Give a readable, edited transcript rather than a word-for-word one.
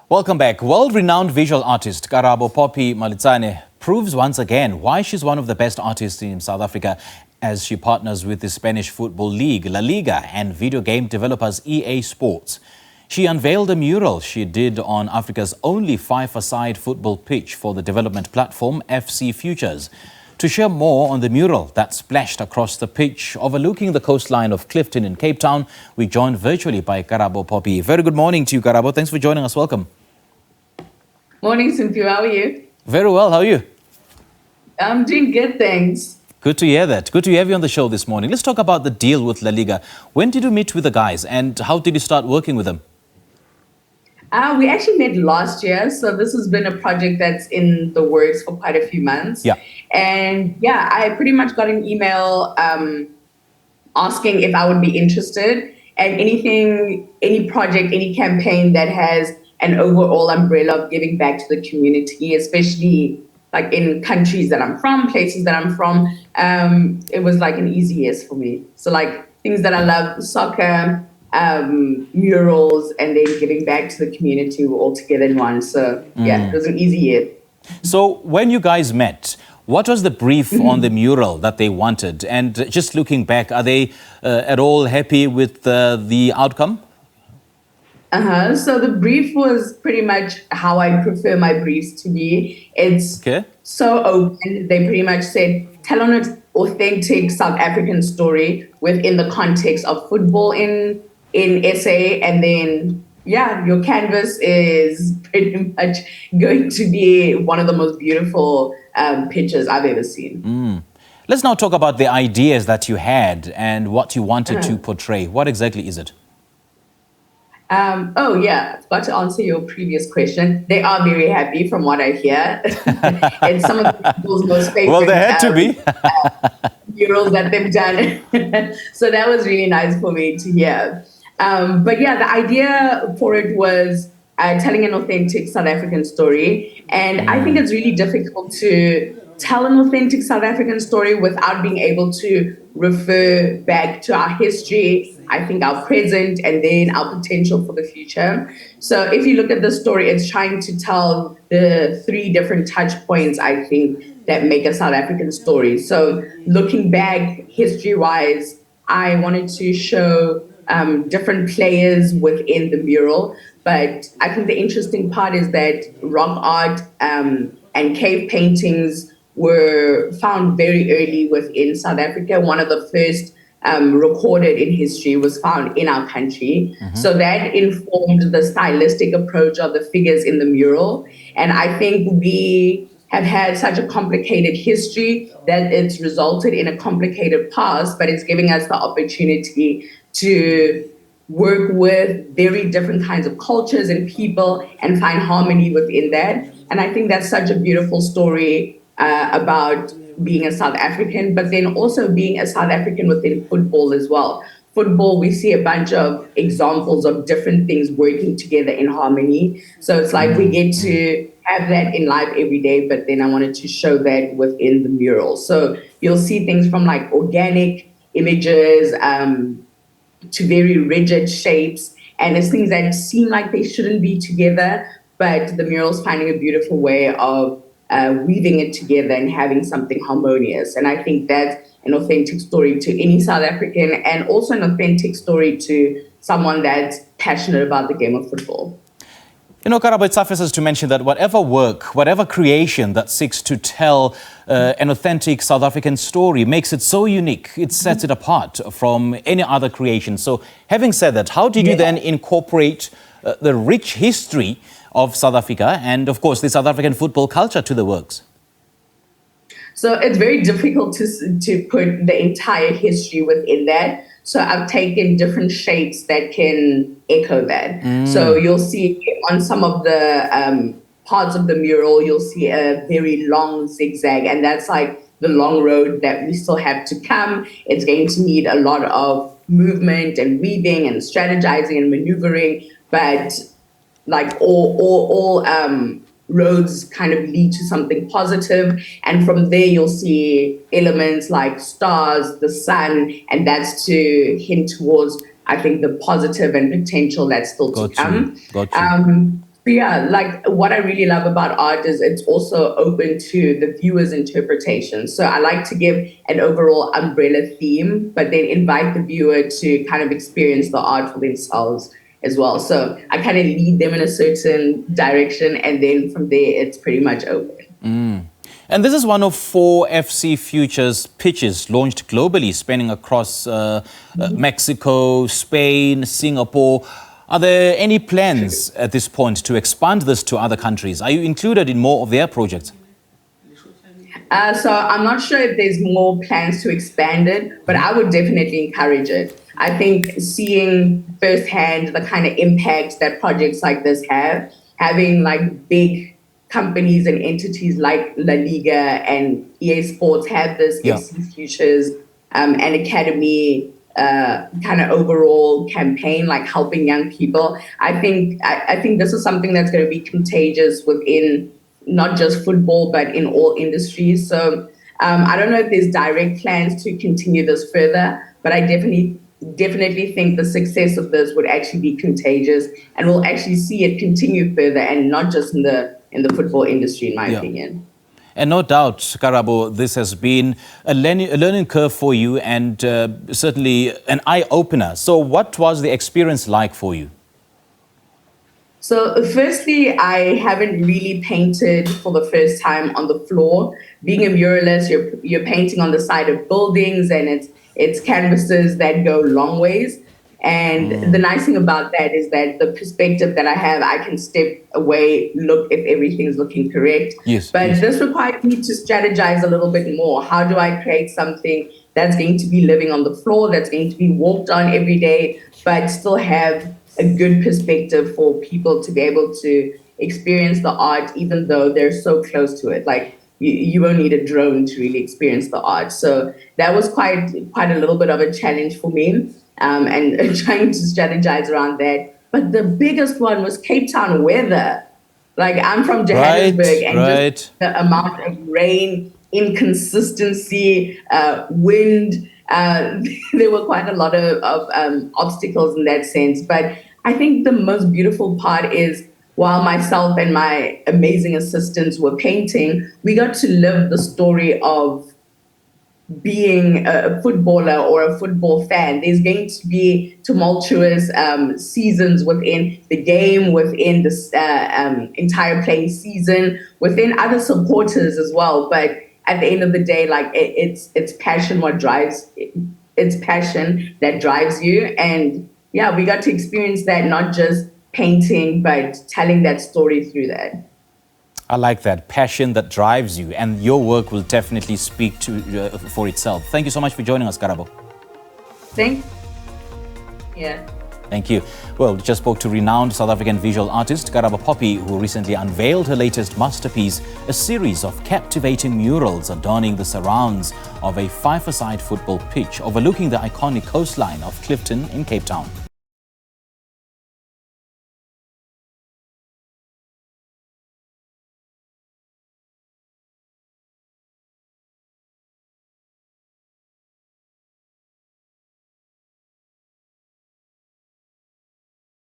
Welcome back. World-renowned visual artist I Karabo Poppy Moletsane proves once again why she's one of the best artists in South Africa as she partners with the Spanish football league, LaLiga, and video game developers EA Sports. She unveiled a mural she did on Africa's only five-a-side football pitch for the development platform FC Futures. To share more on the mural that splashed across the pitch overlooking the coastline of Clifton in Cape Town, we joined virtually by I Karabo Poppy. Very good morning to you, Karabo. Thanks for joining us. Welcome. Morning, Cynthia. How are you? Very well. How are you? I'm doing good, thanks. Good to hear that. Good to have you on the show this morning. Let's talk about the deal with LaLiga. When did you meet with the guys and how did you start working with them? We actually met last year, so this has been a project that's in the works for quite a few months. Yeah. And yeah, I pretty much got an email asking if I would be interested, and any project, any campaign that has an overall umbrella of giving back to the community, especially like in countries that I'm from, places that I'm from, it was like an easy yes for me. So like things that I love, soccer, murals, and then giving back to the community were all together in one. So yeah, it was an easy yes. So when you guys met, what was the brief on the mural that they wanted? And just looking back, are they at all happy with the outcome? So the brief was pretty much how I prefer my briefs to be. It's so open. They pretty much said, tell an authentic South African story within the context of football in SA. And then, yeah, your canvas is pretty much going to be one of the most beautiful pictures I've ever seen. Let's now talk about the ideas that you had and what you wanted to portray. What exactly is it? Oh, yeah, I forgot to answer your previous question. They are very happy from what I hear. It's some of the people's most favorite well, they had to be. murals that they've done. So that was really nice for me to hear. But yeah, the idea for it was telling an authentic South African story. And I think it's really difficult to tell an authentic South African story without being able to refer back to our history, I think our present, and then our potential for the future. So if you look at the story, it's trying to tell the three different touch points, I think, that make a South African story. So looking back history-wise, I wanted to show different players within the mural. But I think the interesting part is that rock art and cave paintings were found very early within South Africa. One of the first recorded in history was found in our country. So that informed the stylistic approach of the figures in the mural. And I think we have had such a complicated history that it's resulted in a complicated past, but it's giving us the opportunity to work with very different kinds of cultures and people and find harmony within that. And I think that's such a beautiful story about being a South African, but then also being a South African within football as well. Football, we see a bunch of examples of different things working together in harmony. So it's like we get to have that in life every day, but then I wanted to show that within the mural. So you'll see things from like organic images to very rigid shapes, and it's things that seem like they shouldn't be together, but the mural's finding a beautiful way of weaving it together and having something harmonious. And I think that's an authentic story to any South African, and also an authentic story to someone that's passionate about the game of football. You know, Karabo, it suffices to mention that whatever work, whatever creation that seeks to tell an authentic South African story makes it so unique. It sets it apart from any other creation. So having said that, how did you then incorporate the rich history of South Africa and, of course, the South African football culture to the works? So it's very difficult to put the entire history within that. So I've taken different shapes that can echo that. So you'll see on some of the parts of the mural, you'll see a very long zigzag, and that's like the long road that we still have to come. It's going to need a lot of movement and weaving and strategizing and maneuvering, but like all roads kind of lead to something positive. And from there, you'll see elements like stars, the sun, and that's to hint towards, I think, the positive and potential that's still to come. Yeah, like what I really love about art is it's also open to the viewer's interpretation. So I like to give an overall umbrella theme, but then invite the viewer to kind of experience the art for themselves as well. So I kind of lead them in a certain direction, and then from there, it's pretty much open. And this is one of 4 FC Futures pitches launched globally, spanning across Mexico, Spain, Singapore. Are there any plans at this point to expand this to other countries? Are you included in more of their projects? So I'm not sure if there's more plans to expand it, but I would definitely encourage it. I think seeing firsthand the kind of impact that projects like this have, having like big companies and entities like LaLiga and EA Sports have this FC Futures and Academy kind of overall campaign, like helping young people. I think this is something that's going to be contagious within not just football, but in all industries. So I don't know if there's direct plans to continue this further, but I definitely think the success of this would actually be contagious, and we'll actually see it continue further, and not just in the football industry, in my opinion. And no doubt, Karabo, this has been a learning curve for you, and certainly an eye-opener. So what was the experience like for you? So firstly, I haven't really painted for the first time on the floor. Being a muralist, you're painting on the side of buildings, and it's canvases that go long ways. And the nice thing about that is that the perspective that I have, I can step away, look if everything's looking correct. But this required me to strategize a little bit more. How do I create something that's going to be living on the floor, that's going to be walked on every day, but still have a good perspective for people to be able to experience the art, even though they're so close to it. Like you won't need a drone to really experience the art. So that was quite a little bit of a challenge for me. And trying to strategize around that. But the biggest one was Cape Town weather. Like, I'm from Johannesburg, and just the amount of rain, inconsistency, wind, there were quite a lot of obstacles in that sense. But I think the most beautiful part is, while myself and my amazing assistants were painting, we got to live the story of being a footballer or a football fan. There's going to be tumultuous seasons within the game, within the entire playing season, within other supporters as well. But at the end of the day, like it's passion it's passion that drives you. And yeah, we got to experience that, not just painting, but telling that story through that. I like that, passion that drives you, and your work will definitely speak for itself. Thank you so much for joining us, Karabo. Thank you. Well, we just spoke to renowned South African visual artist Karabo Poppy, who recently unveiled her latest masterpiece, a series of captivating murals adorning the surrounds of a five-a-side football pitch overlooking the iconic coastline of Clifton in Cape Town.